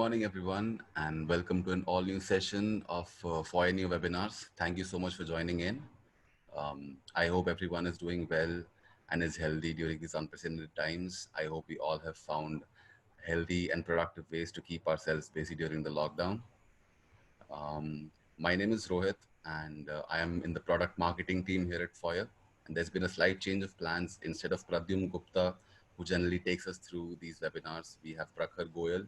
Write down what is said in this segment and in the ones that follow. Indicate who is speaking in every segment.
Speaker 1: morning, everyone, and welcome to an all-new session of Foyer New Webinars. Thank you so much for joining in. I hope everyone is doing well and is healthy during these unprecedented times. I hope we all have found healthy and productive ways to keep ourselves busy during the lockdown. My name is Rohit, and I am in the product marketing team here at Foyer. And there's been a slight change of plans. Instead of Pradyum Gupta, who generally takes us through these webinars, we have Prakhar Goyal,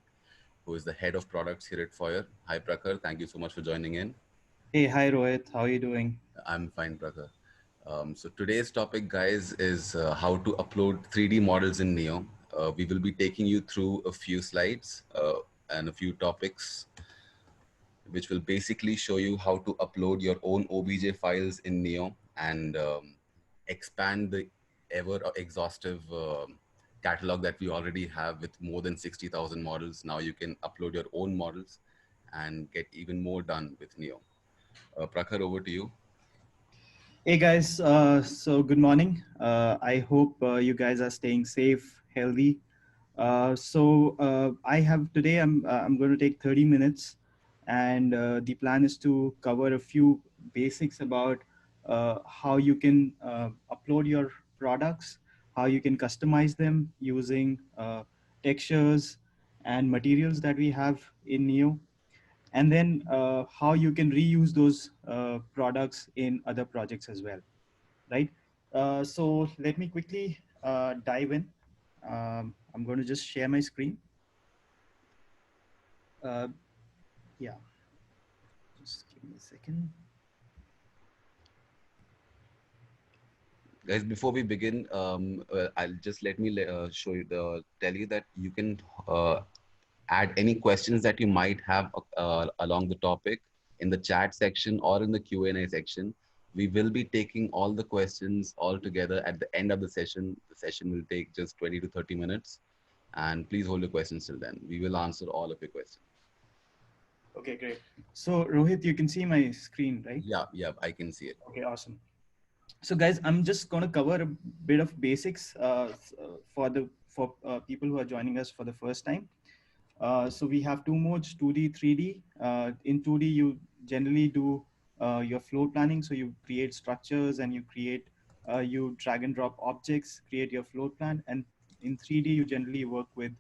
Speaker 1: who is the head of products here at Foyer. Hi, Prakhar. Thank you so much for joining in.
Speaker 2: Hey, hi Rohit, how are you doing?
Speaker 1: I'm fine, Prakhar. So today's topic, guys, is how to upload 3D models in Neo. We will be taking you through a few slides and a few topics, which will basically show you how to upload your own OBJ files in Neo and expand the ever exhaustive catalog that we already have with more than 60,000 models. Now you can upload your own models and get even more done with Neo. Prakhar, over to you.
Speaker 2: Hey guys, so good morning. I hope you guys are staying safe, healthy. I have today. I'm going to take 30 minutes, and the plan is to cover a few basics about how you can upload your products, how you can customize them using textures and materials that we have in Neo, and then how you can reuse those products in other projects as well, right? So let me quickly dive in. I'm going to just share my screen. uh, yeah, just give me a second.
Speaker 1: Guys, before we begin, I'll just let me show you tell you that you can add any questions that you might have along the topic in the chat section or in the Q&A section. We will be taking all the questions all together at the end of the session. The session will take just 20 to 30 minutes. And please hold your questions till then. We will answer all of your questions.
Speaker 2: Okay, great. So Rohit, you can see my screen, right?
Speaker 1: Yeah, yeah, I can see it.
Speaker 2: Okay, awesome. So guys, I'm just going to cover a bit of basics for people who are joining us for the first time. So we have two modes, 2D, 3D. In 2D, you generally do your floor planning. So you create structures and you drag and drop objects, create your floor plan. And in 3D, you generally work with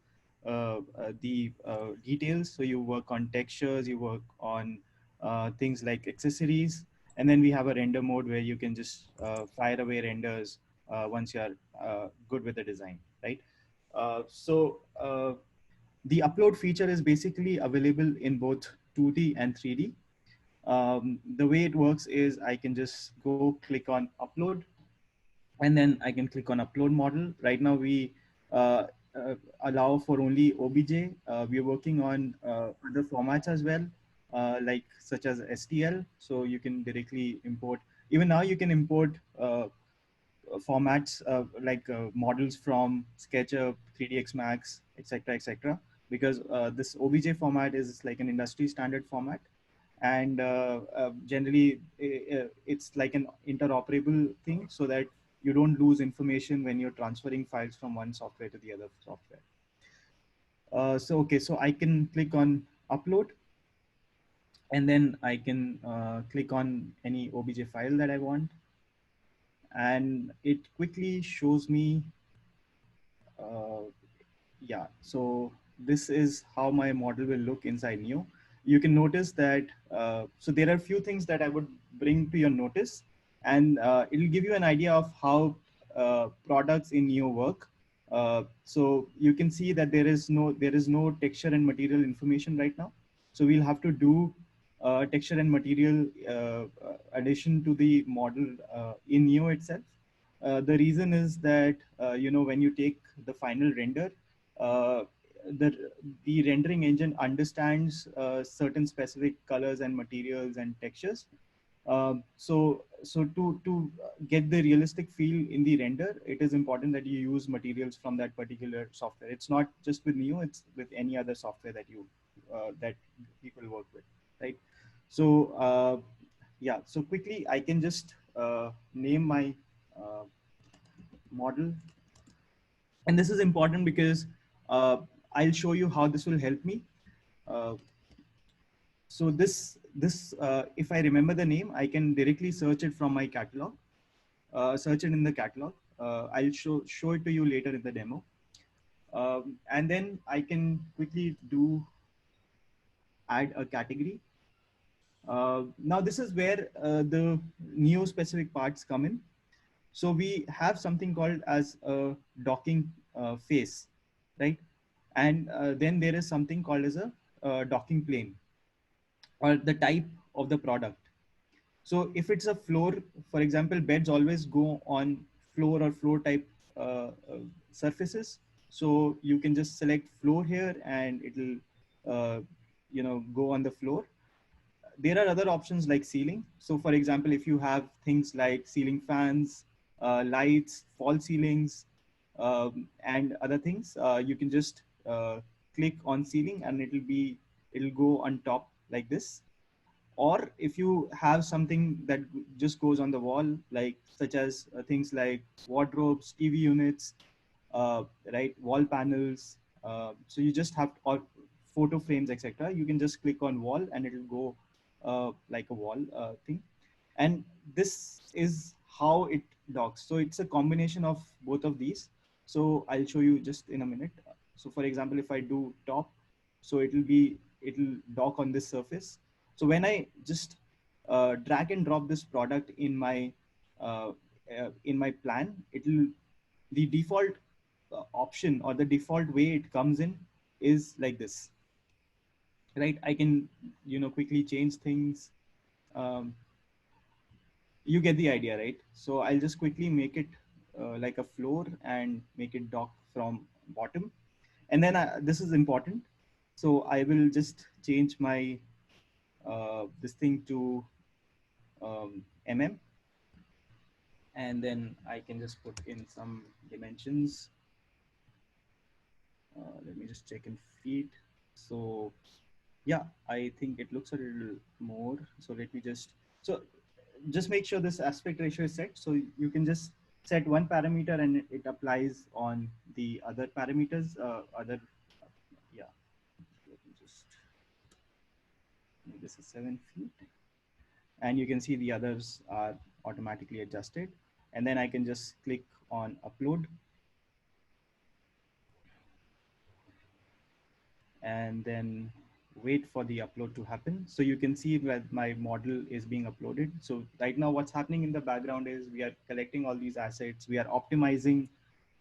Speaker 2: the details. So you work on textures, you work on things like accessories. And then we have a render mode where you can just fire away renders once you're good with the design, right? The upload feature is basically available in both 2D and 3D. The way it works is I can just go click on upload, and then I can click on upload model. Right now we uh, allow for only OBJ. We're working on other formats as well, like such as STL. So you can directly import. Even now you can import formats like models from SketchUp, 3ds Max, etc., etc. Because this OBJ format is like an industry standard format, and generally it's like an interoperable thing, so that you don't lose information when you're transferring files from one software to the other software. So I can click on upload, and then I can click on any OBJ file that I want, and it quickly shows me uh, yeah, so this is how my model will look inside Neo. You can notice that so there are a few things that I would bring to your notice, and it'll give you an idea of how products in Neo work. So you can see that there is no texture and material information right now, so we'll have to do texture and material addition to the model in Neo itself. The reason is that when you take the final render, uh, the the rendering engine understands certain specific colors and materials and textures. So to get the realistic feel in the render, it is important that you use materials from that particular software. It's not just with Neo; it's with any other software that people work with, right? So quickly I can just name my uh, model, and this is important because uh, I'll show you how this will help me. Uh, so if I remember the name, I can directly search it from my catalog. Search it in the catalog. I'll show it to you later in the demo. And then I can quickly do add a category. Now this is where the Neo specific parts come in. So we have something called as a docking face, right? And then there is something called as a docking plane, or the type of the product. So if it's a floor, for example, beds always go on floor or floor type surfaces. So you can just select floor here and it'll, go on the floor. There are other options like ceiling. So for example, if you have things like ceiling fans, lights, false ceilings, and other things, you can just click on ceiling and it'll go on top like this. Or if you have something that just goes on the wall, like such as things like wardrobes, TV units, right, wall panels, so you just have, or photo frames, etc., you can just click on wall and it'll go like a wall thing. And this is how it docks. So it's a combination of both of these. So I'll show you just in a minute. So for example, if I do top, so it'll dock on this surface. So when I just drag and drop this product uh, in my plan, it'll, the default option or the default way it comes in is like this, right? I can, quickly change things. Um, you get the idea, right? So I'll just quickly make it like a floor and make it dock from bottom. And then this is important. So I will just change my this thing to mm, and then I can just put in some dimensions. Let me just check in feet. So yeah, I think it looks a little more. So let me just make sure this aspect ratio is set. So you can just set one parameter and it applies on the other parameters. Yeah. Let me just make this is 7 feet, and you can see the others are automatically adjusted. And then I can just click on upload, and then wait for the upload to happen. So you can see that my model is being uploaded. So right now what's happening in the background is we are collecting all these assets. We are optimizing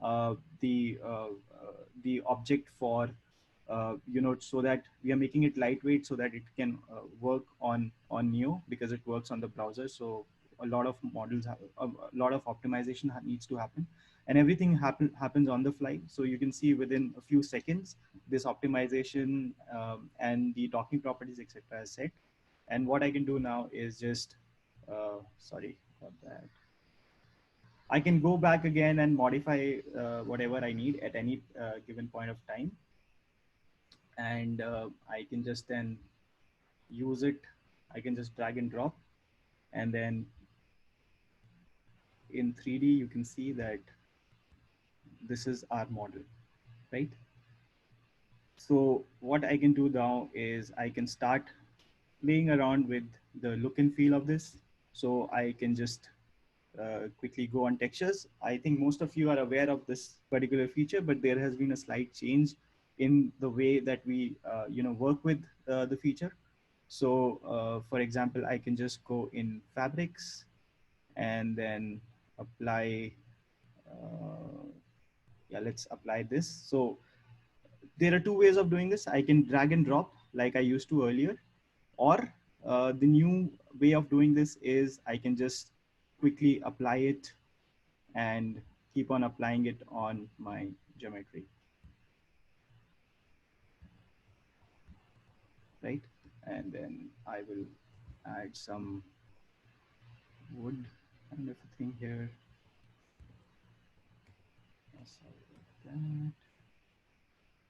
Speaker 2: uh, the uh, the object for so that we are making it lightweight so that it can work on Neo, because it works on the browser. So a lot of models have a lot of optimization needs to happen, and everything happens on the fly. So you can see within a few seconds this optimization and the docking properties, etc., is set. And what I can do now is just sorry about that. I can go back again and modify whatever I need at any given point of time, and I can just then use it. I can just drag and drop, and then in 3D you can see that this is our model, right? So what I can do now is I can start playing around with the look and feel of this. So I can just quickly go on textures. I think most of you are aware of this particular feature, but there has been a slight change in the way that we work with the feature. So for example, I can just go in fabrics and then apply, uh, yeah, let's apply this. So there are two ways of doing this. I can drag and drop like I used to earlier, or the new way of doing this is I can just quickly apply it and keep on applying it on my geometry, right? And then I will add some wood kind of a thing here. Sorry about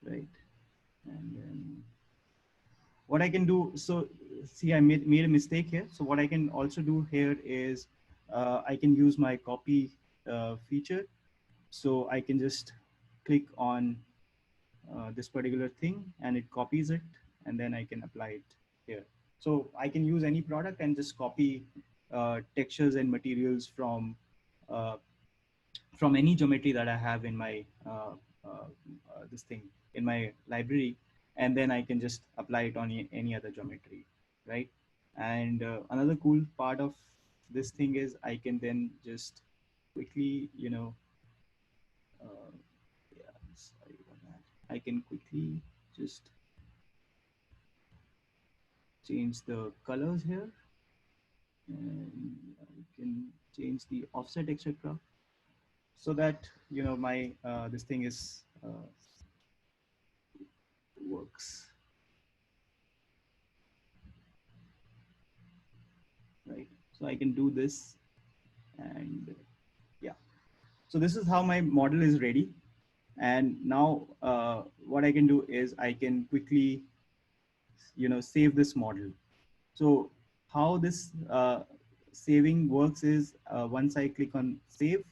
Speaker 2: that, right? And then what I can do, so see, I made a mistake here. So what I can also do here is I can use my copy feature. So I can just click on this particular thing and it copies it. and then I can apply it here. So I can use any product and just copy textures and materials uh, from any geometry that I have in my this thing in my library, and then I can just apply it on any other geometry, right? And another cool part of this thing is I can then just quickly, uh, yeah, sorry about that. I can quickly just change the colors here, and I can change the offset, etc., so that my this thing is works, right? So I can do this, and yeah. So this is how my model is ready. And now what I can do is I can quickly, save this model. So how this saving works is once I click on save,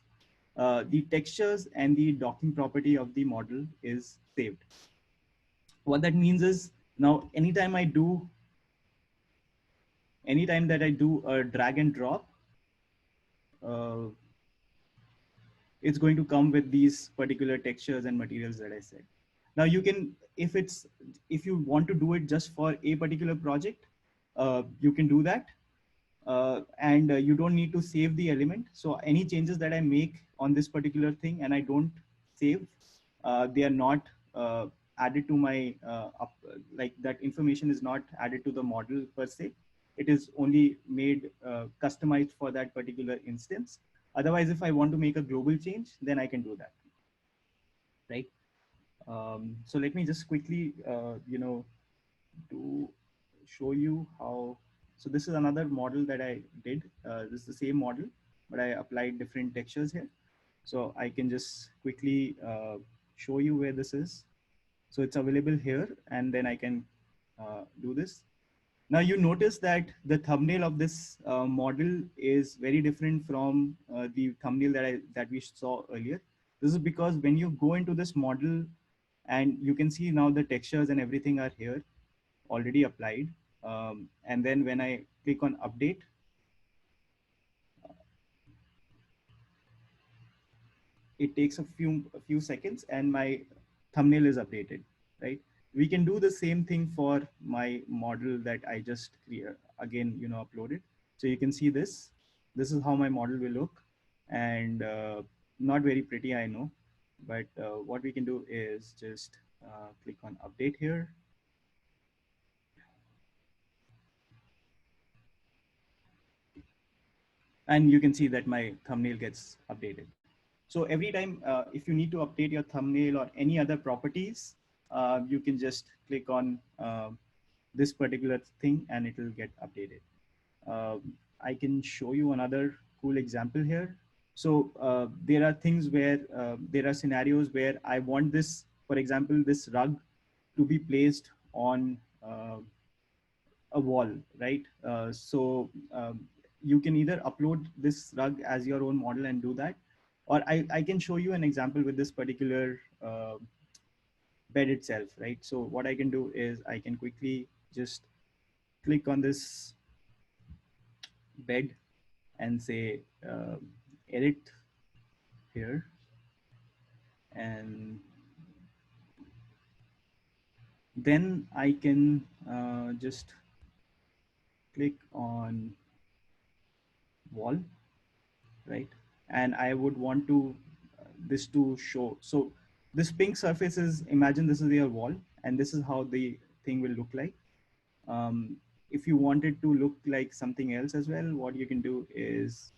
Speaker 2: the textures and the docking property of the model is saved. What that means is now anytime that I do a drag and drop, uh, it's going to come with these particular textures and materials that I said. Now you can, if you want to do it just for a particular project, you can do that. And you don't need to save the element. So any changes that I make on this particular thing and I don't save, they are not added to my, like that information is not added to the model per se. It is only made customized for that particular instance. Otherwise, if I want to make a global change, then I can do that, right? So let me just quickly, to show you how. So this is another model that I did. This is the same model, but I applied different textures here. So I can just quickly show you where this is. So it's available here, and then I can do this. Now you notice that the thumbnail of this model is very different from the thumbnail that we saw earlier. This is because when you go into this model, and you can see now the textures and everything are here already applied. And then when I click on update, it takes a few seconds and my thumbnail is updated, right? We can do the same thing for my model that I just again, uploaded. So you can see this is how my model will look, and not very pretty, I know, but what we can do is just click on update here, and you can see that my thumbnail gets updated. So every time, if you need to update your thumbnail or any other properties, you can just click on this particular thing and it will get updated. I can show you another cool example here. So there are things where there are scenarios where I want this, for example, this rug to be placed on a wall, right? So you can either upload this rug as your own model and do that, or I can show you an example with this particular bed itself, right? So what I can do is I can quickly just click on this bed and say edit here, and then I can just click on wall, right? And I would want to this to show. So this pink surface is, imagine this is your wall, and this is how the thing will look like. If you want it to look like something else as well, what you can do is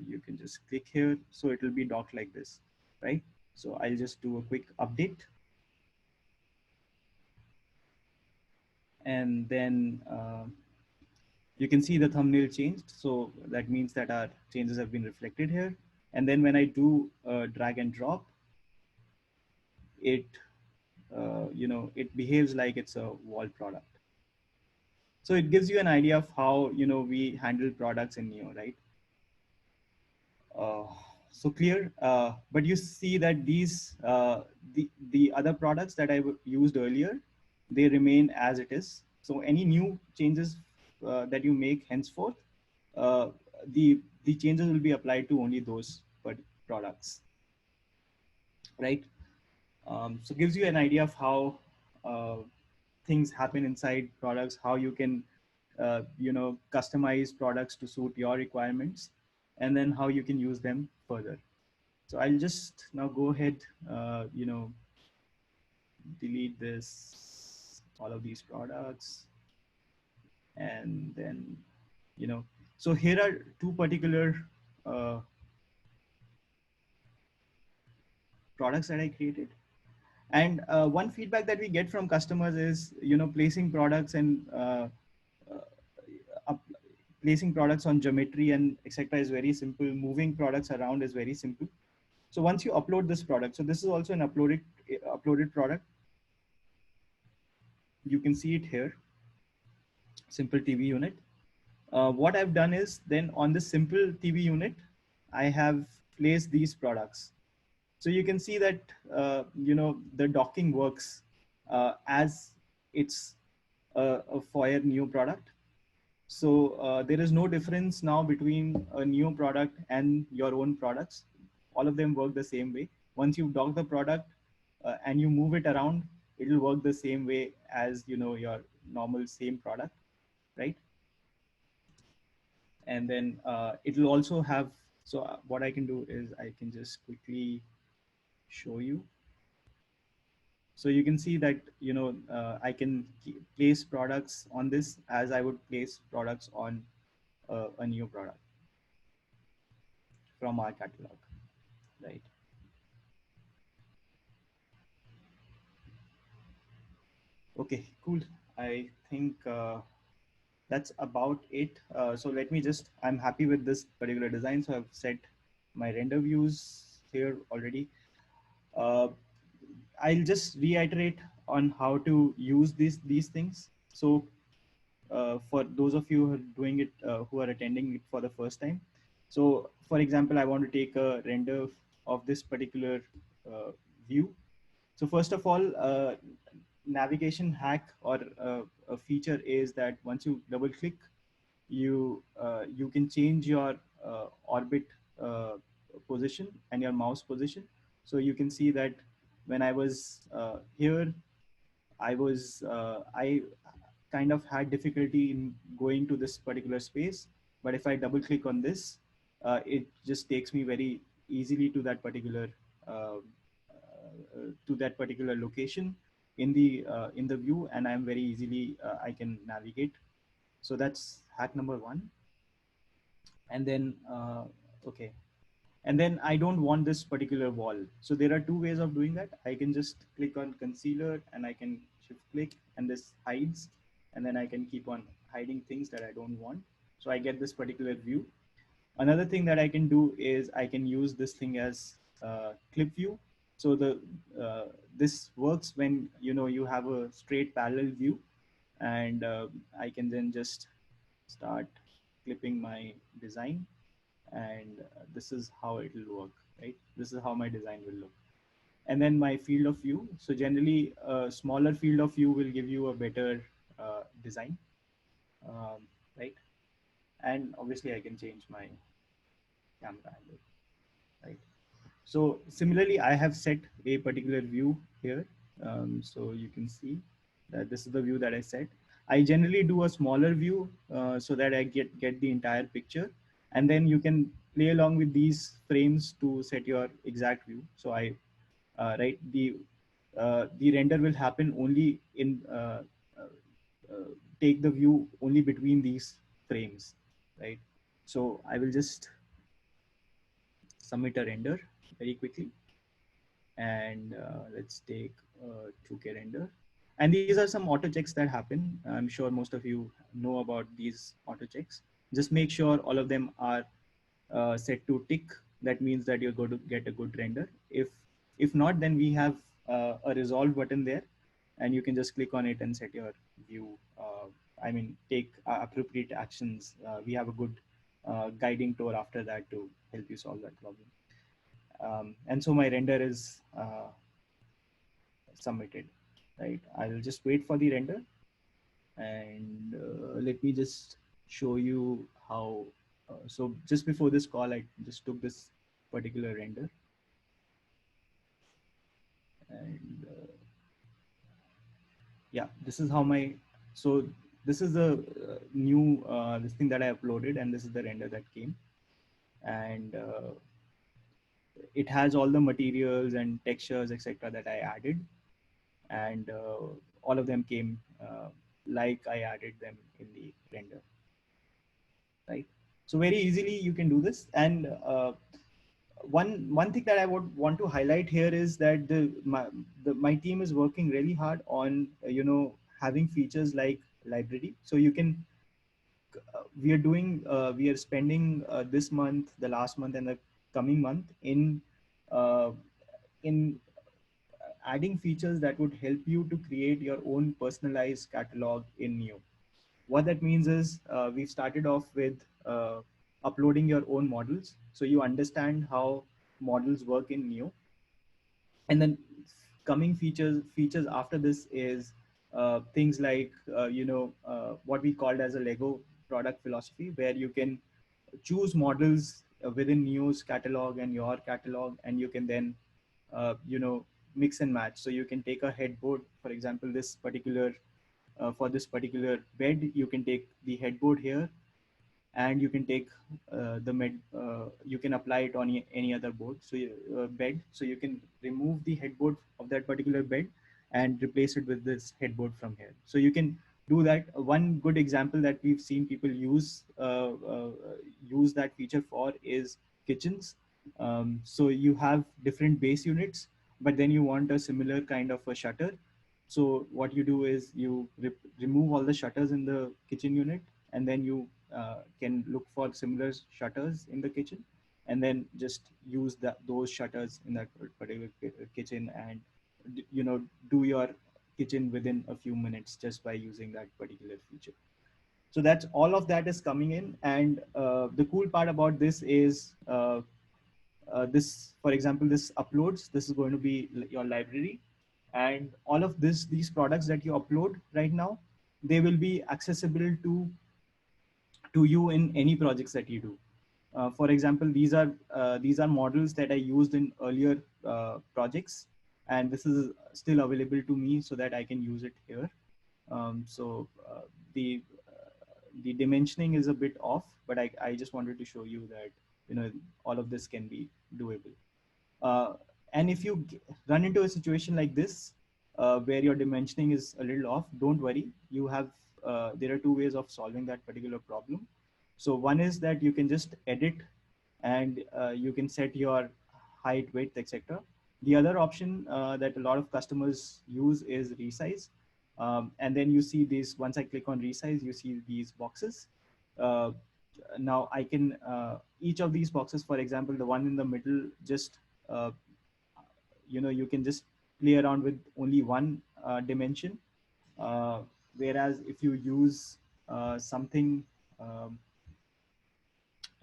Speaker 2: you can just click here, so it will be docked like this, right? So I'll just do a quick update, and then you can see the thumbnail changed. So that means that our changes have been reflected here. And then when I do drag and drop, it it behaves like it's a wall product. So it gives you an idea of how we handle products in Neo, right? Uh, so clear. But you see that these the other products that I used earlier, they remain as it is. So any new changes that you make henceforth, uh, the changes will be applied to only those products, right? So gives you an idea of how uh, things happen inside products, how you can customize products to suit your requirements, and then how you can use them further. So I'll just now go ahead, delete this, all of these products, and then, so here are two particular uh, products that I created. And one feedback that we get from customers is, placing products and up, placing products on geometry and etc. is very simple. Moving products around is very simple. So once you upload this product, so this is also an uploaded product. You can see it here, simple TV unit. What I've done is then on this simple TV unit, I have placed these products. So you can see that the docking works as it's a Foyer Neo product. So there is no difference now between a Neo product and your own products. All of them work the same way. Once you dock the product and you move it around, it will work the same way as your normal same product, right? And then it will also have. So what I can do is I can just quickly show you. So you can see that I can place products on this as I would place products on a new product from our catalog, right? Okay, cool. I think that's about it. So let me just, I'm happy with this particular design. So I've set my render views here already. Uh, I'll just reiterate on how to use these things. So for those of you who are doing it, who are attending it for the first time. So for example, I want to take a render of this particular view. So first of all, navigation hack or a feature is that once you double click, you can change your orbit position and your mouse position. So you can see that when I was here, I kind of had difficulty in going to this particular space, but if I double click on this, it just takes me very easily to that particular location in the view, and I'm very easily I can navigate. So that's hack number one. And then okay, and then I don't want this particular wall. So there are two ways of doing that. I can just click on concealer and I can shift click and this hides, and then I can keep on hiding things that I don't want. So I get this particular view. Another thing that I can do is I can use this thing as clip view. So this works when you have a straight parallel view, and I can then just start clipping my design, and this is how it will work, right? This is how my design will look. And then my field of view. So generally, a smaller field of view will give you a better design, right? And obviously, I can change my camera angle, right? So similarly, I have set a particular view here. So you can see that this is the view that I set. I generally do a smaller view so that I get the entire picture, and then you can play along with these frames to set your exact view. So I right the render will happen only in take the view only between these frames, right? So I will just submit a render very quickly, and let's take 2K render. And these are some auto checks that happen. I'm sure most of you know about these auto checks. Just make sure all of them are set to tick. That means that you're going to get a good render. If not, then we have a resolve button there, and you can just click on it and set your view. I mean, take appropriate actions. We have a good guiding tour after that to help you solve that problem. And so my render is submitted. right? I'll just wait for the render, and let me just show you how. So just before this call, I just took this particular render, and yeah, this is how my, so this is the new this thing that I uploaded, and this is the render that came, and it has all the materials and textures, etc., that I added, and all of them came like I added them in the render, right? So very easily you can do this. And one thing that I would want to highlight here is that my team is working really hard on having features like library. So you can we are spending this month, the last month, and the coming month uh, in adding features that would help you to create your own personalized catalog in Neo. What that means is we've started off with uploading your own models, so you understand how models work in Neo, and then coming features after this is things like what we called as a Lego product philosophy, where you can choose models within Neo's catalog and your catalog, and you can then mix and match. So you can take a headboard, for example, this particular for this particular bed, you can take the headboard here, and you can take you can apply it on any other board, so bed, so you can remove the headboard of that particular bed and replace it with this headboard from here. So you can do that. One good example that we've seen people use that feature for is kitchens. So you have different base units, but then you want a similar kind of a shutter. So what you do is you remove all the shutters in the kitchen unit, and then you can look for similar shutters in the kitchen, and then just use those shutters in that particular kitchen, and do your kitchen within a few minutes just by using that particular feature. So that's all of that is coming in, and the cool part about this is this, for example, this uploads, this is going to be your library, and all of these products that you upload right now, they will be accessible to you in any projects that you do. For example, these are models that I used in earlier projects, and this is still available to me so that I can use it here. So the the dimensioning is a bit off, but I just wanted to show you that all of this can be doable. Uh, and if you run into a situation like this where your dimensioning is a little off, don't worry. You have there are two ways of solving that particular problem. So one is that you can just edit, and you can set your height, width, etc. The other option that a lot of customers use is resize. And then you see these, once I click on resize, you see these boxes. Uh, Now I can, each of these boxes, for example, the one in the middle, just, uh, you can just play around with only one dimension. Uh, Whereas if you use something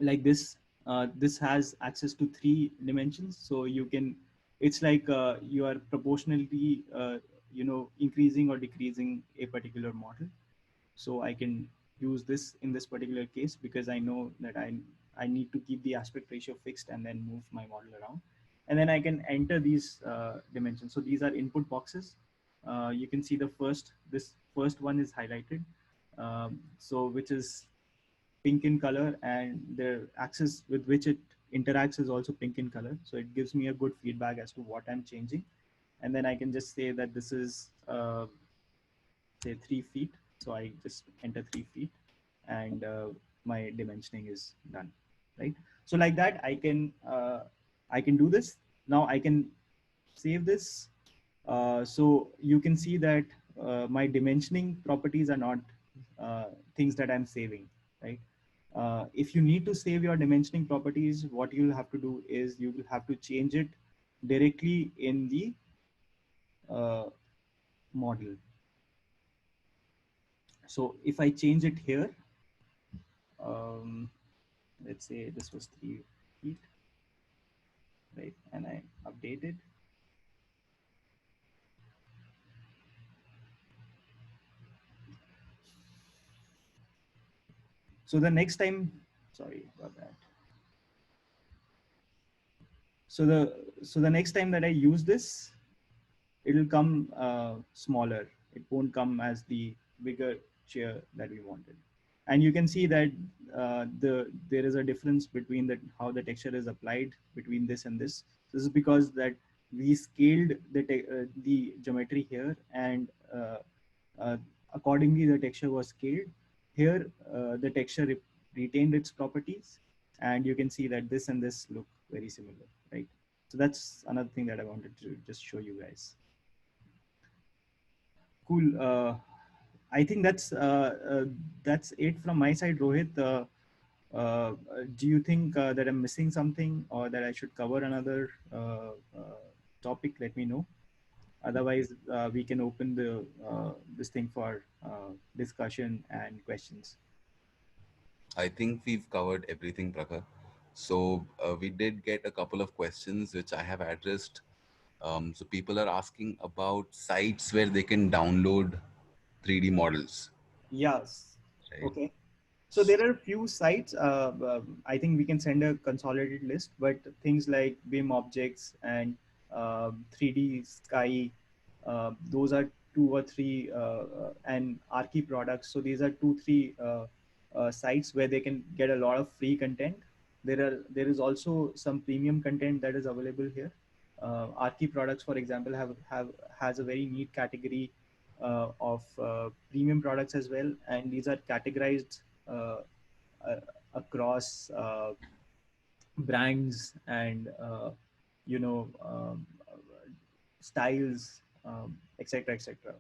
Speaker 2: like this, this has access to three dimensions. So you can, it's like you are proportionally, increasing or decreasing a particular model. So I can use this in this particular case because I know that I need to keep the aspect ratio fixed and then move my model around. And then I can enter these dimensions. So these are input boxes. You can see this first one is highlighted. So which is pink in color, and the axis with which it interacts is also pink in color. So it gives me a good feedback as to what I'm changing. And then I can just say that this is say 3 feet. So I just enter 3 feet, and my dimensioning is done, right? So like that, I can do this. Now I can save this. So you can see that my dimensioning properties are not things that I'm saving, right? If you need to save your dimensioning properties, what you'll have to do is you will have to change it directly in the uh, model. So if I change it here, um, let's say this was 3 feet, right? And I update it. So the next time, sorry about that. So the next time that I use this, it'll come smaller. It won't come as the bigger chair that we wanted. And you can see that there is a difference between how the texture is applied between this and this. This is because that we scaled the geometry here, and uh, accordingly the texture was scaled. Here the texture retained its properties, and you can see that this and this look very similar, right? So that's another thing that I wanted to just show you guys. Cool. I think that's it from my side, Rohit. Uh, do you think that I'm missing something, or that I should cover another topic? Let me know. Otherwise, we can open this thing for discussion and questions.
Speaker 1: I think we've covered everything, Prakhar. So we did get a couple of questions which I have addressed. So people are asking about sites where they can download 3D models,
Speaker 2: Yes.
Speaker 1: right?
Speaker 2: Okay. So there are a few sites. I think we can send a consolidated list, but things like BIM objects and 3D Sky, those are two or three, and Archi products. So these are two, three sites where they can get a lot of free content. There is also some premium content that is available here. Archi products, for example, has a very neat category of premium products as well, and these are categorized uh, across brands and you know styles, etc., etc.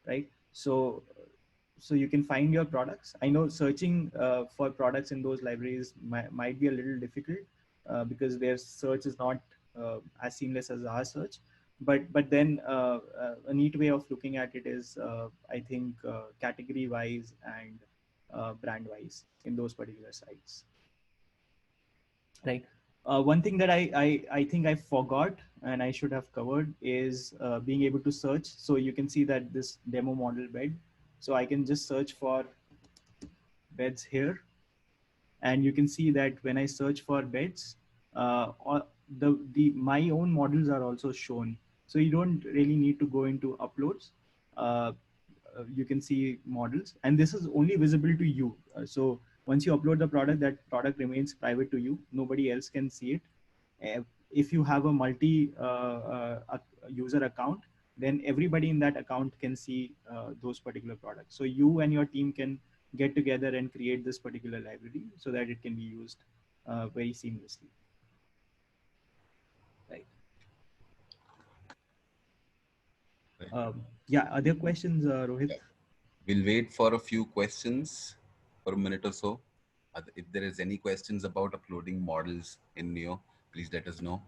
Speaker 2: Right? So you can find your products. I know searching for products in those libraries might be a little difficult because their search is not as seamless as our search. But then a neat way of looking at it is, I think, category wise and brand wise in those particular sites. Right. One thing that I think I forgot and I should have covered is being able to search. So you can see that this demo model bed. So I can just search for beds here, and you can see that when I search for beds, the my own models are also shown. So you don't really need to go into uploads. Uh, you can see models, and this is only visible to you. So once you upload the product, that product remains private to you. Nobody else can see it. If you have a multi user account, then everybody in that account can see those particular products. So you and your team can get together and create this particular library so that it can be used very seamlessly. Right.
Speaker 1: Right.
Speaker 2: Yeah. Other questions, Rohit?
Speaker 1: Yeah. We'll wait for a few questions for a minute or so. If there is any questions about uploading models in Neo, please let us know.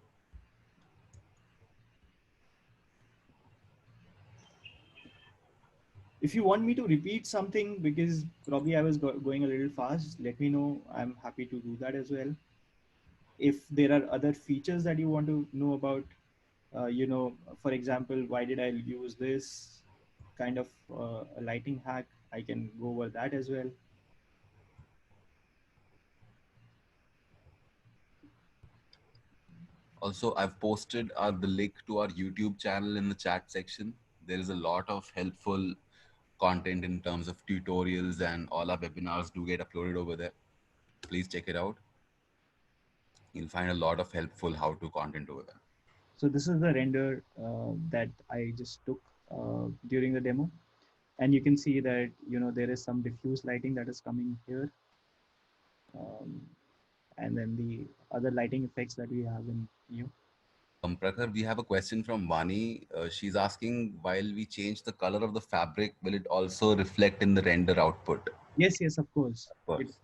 Speaker 2: If you want me to repeat something because probably I was going a little fast, let me know. I'm happy to do that as well. If there are other features that you want to know about, for example, why did I use this kind of a lighting hack, I can go over that as well.
Speaker 1: Also, I've posted the link to our YouTube channel in the chat section. There is a lot of helpful content in terms of tutorials, and all our webinars do get uploaded over there. Please check it out. You'll find a lot of helpful how-to content over there.
Speaker 2: So this is the render that I just took during the demo, and you can see that there is some diffuse lighting that is coming here, um, and then the other lighting effects that we have in Neo.
Speaker 1: Prakhar, we have a question from Vani. She's asking, while we change the color of the fabric, will it also reflect in the render output?
Speaker 2: Yes, yes, of course.
Speaker 1: Of
Speaker 2: It
Speaker 1: course.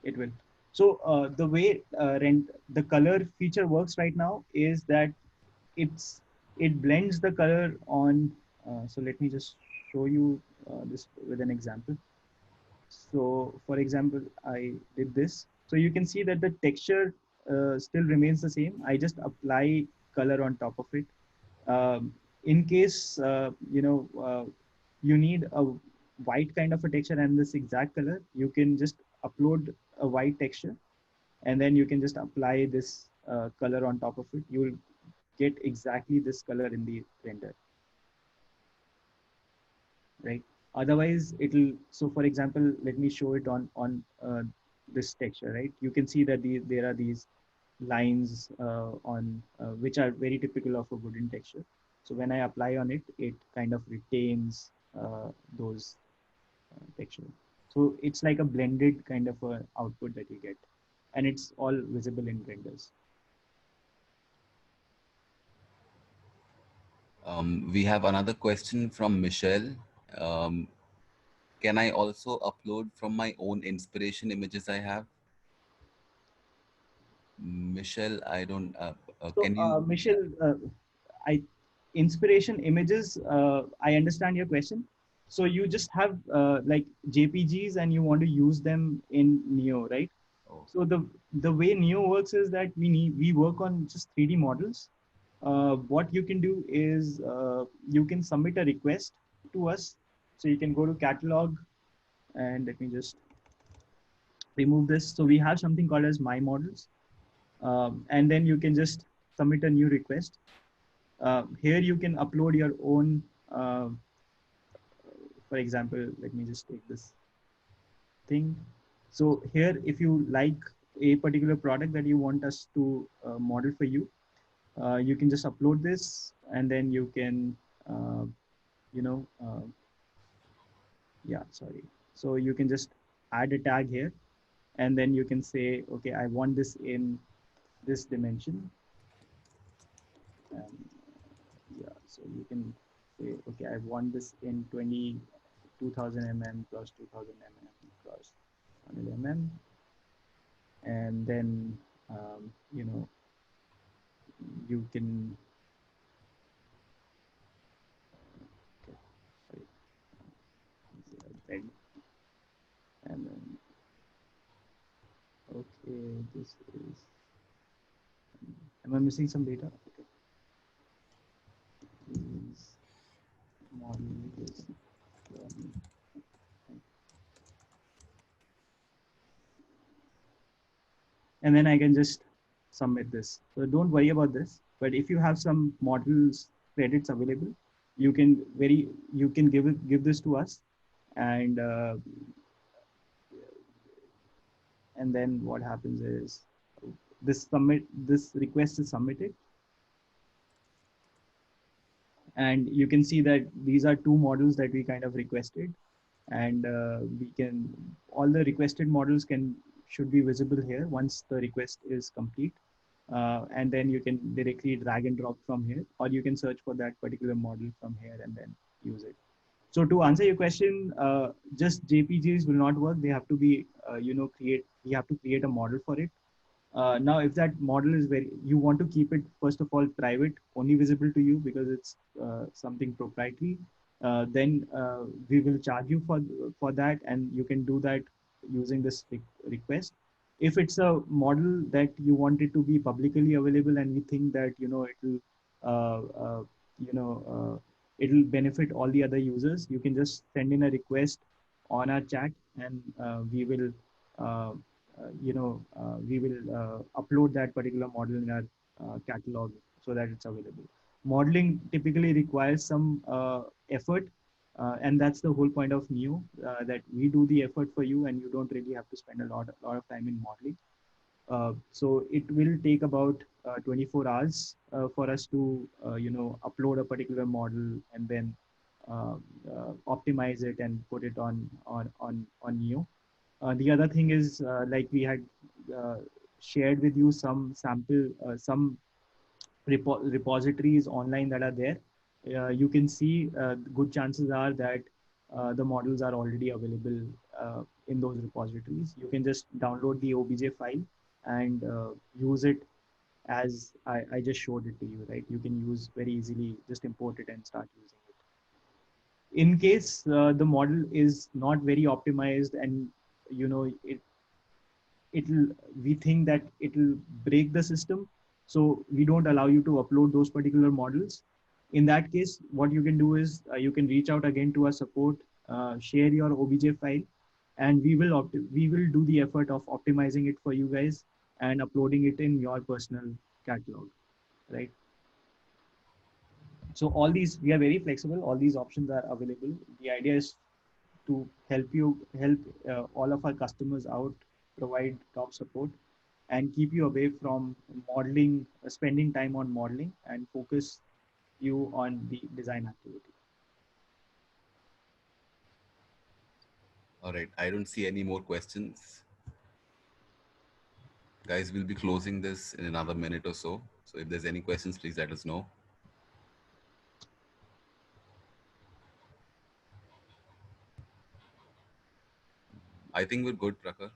Speaker 2: it will. So the way the color feature works right now is that it blends the color on. So let me just show you this with an example. So for example, I did this. So you can see that the texture still remains the same. I just apply color on top of it. In case you need white kind of a texture and this exact color, you can just upload a white texture, and then you can just apply this color on top of it. You will get exactly this color in the render, right? Otherwise, it'll. So, for example, let me show it on this texture, right? You can see that there are these lines on which are very typical of a wooden texture. So when I apply on it, it kind of retains those texture. So it's like a blended kind of a output that you get, and it's all visible in renders.
Speaker 1: We have another question from Michelle. Um, can I also upload from my own inspiration images I have? Michelle, I don't.
Speaker 2: So
Speaker 1: Can you? Yeah.
Speaker 2: Michelle, I inspiration images. I understand your question. So you just have like JPGs and you want to use them in Neo, right?
Speaker 1: Oh,
Speaker 2: So the way Neo works is that we work on just 3D models. What you can do is you can submit a request to us. So you can go to catalog, and let me just remove this. So we have something called as my models, and then you can just submit a new request. Here you can upload your own. For example, let me just take this thing. So here, if you like a particular product that you want us to model for you, you can just upload this, and then you can, uh, you know, yeah, sorry. So you can just add a tag here, and then you can say, okay, I want this in this dimension. And yeah, so you can say, okay, I want this in 2000 mm plus 2000 mm plus 100 mm. And then, you know, you can, okay, sorry, bed, and then, okay, this is, am I missing some data? Okay, please model this. And then I can just submit this. So don't worry about this. But if you have some models credits available, you can give this to us, and and then what happens is this request is submitted, and you can see that these are two models that we kind of requested, and we can all the requested models can should be visible here once the request is complete, and then you can directly drag and drop from here, or you can search for that particular model from here and then use it. So to answer your question, just JPGs will not work. They have to be, we have to create a model for it. Now, if that model is you want to keep it, first of all, private, only visible to you because it's something proprietary, then we will charge you for that, and you can do that using this request. If it's a model that you want it to be publicly available, and we think that, uh, uh, you know, it'll benefit all the other users, you can just send in a request on our chat, and uh, we will upload that particular model in our catalog so that it's available. Modeling typically requires some effort, and that's the whole point of Neo, that we do the effort for you, and you don't really have to spend a lot of time in modeling. So it will take about 24 hours for us to, upload a particular model and then uh, optimize it and put it on Neo. The other thing is, like we had uh, shared with you some some repositories online that are there. You can see good chances are that the models are already available in those repositories. You can just download the OBJ file and use it as I just showed it to you, right? You can use very easily, just import it and start using it. In case the model is not very optimized, and it'll we think that it'll break the system, so we don't allow you to upload those particular models. In that case, what you can do is you can reach out again to our support, share your OBJ file, and we will do the effort of optimizing it for you guys and uploading it in your personal catalog, right? So all these, we are very flexible. All these options are available. The idea is to help all of our customers out, provide top support, and keep you away from modeling, spending time on modeling, and focus you on the design activity.
Speaker 1: All right. I don't see any more questions. Guys, we'll be closing this in another minute or so. So if there's any questions, please let us know. I think we're good, Prakhar.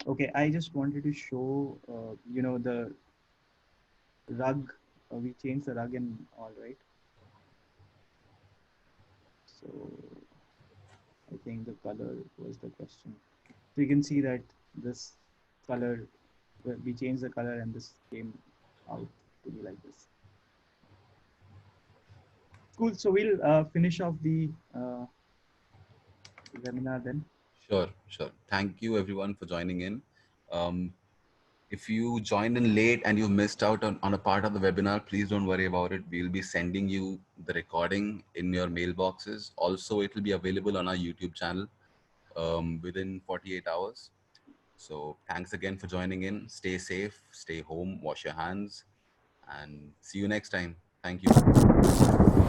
Speaker 2: Okay, I just wanted to show, the rug. We changed the rug and all, right? So I think the color was the question. So you can see that this color, we changed the color and this came out to be like this. Cool. So we'll finish off the webinar then.
Speaker 1: Sure, sure. Thank you everyone for joining in. Um, if you joined in late and you missed out on a part of the webinar, please don't worry about it. We'll be sending you the recording in your mailboxes. Also, it will be available on our YouTube channel within 48 hours. So thanks again for joining in. Stay safe, stay home, wash your hands, and see you next time. Thank you.